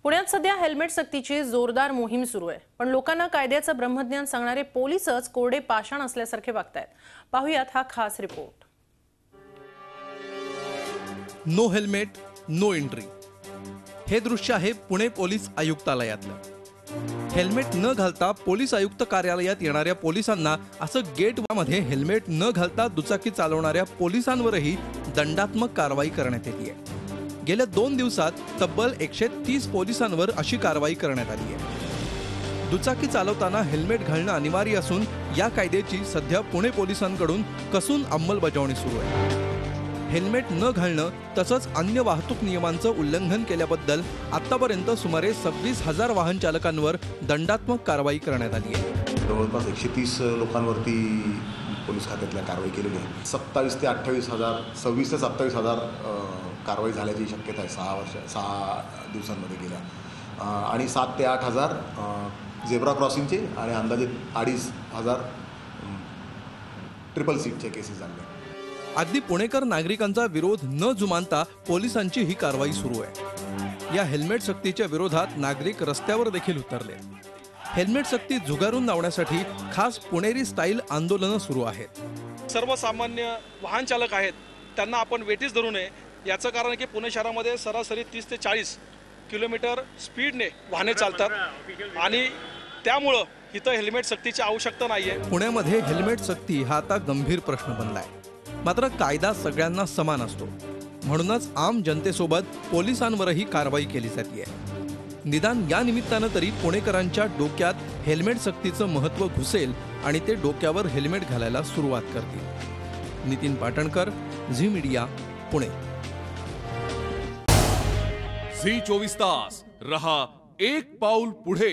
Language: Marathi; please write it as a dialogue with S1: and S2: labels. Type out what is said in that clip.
S1: पुण्यात सध्या हेल्मेट सक्तीची जोरदार मोहीम सुरू आहे, पण लोकांना कायद्याचं ब्रह्मज्ञान सांगणारे पोलीसच कोरडे पाषाण असल्यासारखे वागतायत। पाहुयात हा खास report.
S2: No helmet no entry हे दृश्य आहे पुणे पोलीस आयुक्तालयातलं। हेल्मेट न घालता पोलीस आयुक्त कार्यालयात येणाऱ्या पोलिसांना असं गेटमध्ये हेल्मेट न घालता दुचाकी चालवणाऱ्या पोलिसांवरही दंडात्मक कारवाई करण्यात येते आहे। गेल्या 2 दिवसात तब्बल 130 पोलिसांवर अशी कारवाई करण्यात आली आहे। दुचाकी चालवताना हेल्मेट घालणं अनिवार्य असून या कायद्याची सध्या पुणे पोलिसांकडून कसून अंमलबजावणी सुरू आहे। हेल्मेट न घालणं तसंच अन्य वाहतूक नियमांचं उल्लंघन केल्याबद्दल आतापर्यंत सुमारे 26,000 वाहन चालकांवर दंडात्मक कारवाई करण्यात आली आहे।
S3: जवळपास 130 लोकांवरती पोलीस खात्यातल्या कारवाई केलेली आहे। 27 ते 28,000 26 ते 27,000 कारवाई झाल्याची शक्यता आहे 6 दिवसांमध्ये गेल्या, आणि 7 ते 8,000 झेब्रा क्रॉसिंगचे आणि अंदाजे 2,500 ट्रिपल सीटचे केसेस झाले।
S2: अगदी पुणेकर नागरिकांचा विरोध न जुमानता पोलिसांची ही कारवाई सुरू आहे। या हेल्मेट सक्तीच्या विरोधात नागरिक रस्त्यावर देखील उतरले। हेल्मेट सक्ती झुगारून लावण्यासाठी खास पुणेरी स्टाईल आंदोलनं सुरू आहेत।
S4: सर्वसामान्य वाहन चालक आहेत त्यांना आपण वेटीस धरू नये, याचं कारण की पुणे शहरामध्ये सरासरी 30 ते 40 किलोमीटर स्पीडने वाहने चालतात आणि त्यामुळं इथं हेल्मेट सक्तीची आवश्यकता नाहीये।
S2: पुण्यामध्ये हेल्मेट सक्ती हा आता गंभीर प्रश्न बनलाय। मात्र कायदा सगळ्यांना समान असतो, म्हणूनच आम जनतेसोबत पोलिसांवरही कारवाई केली जाते। निदान या निमित्तानं तरी पुणेकरांच्या डोक्यात हेल्मेट सक्तीचं महत्त्व घुसेल आणि ते डोक्यावर हेल्मेट घालायला सुरुवात करतील। नितीन पाटणकर, झी मीडिया, पुणे।
S5: झी 24 तास रहा एक पाऊल पुढे।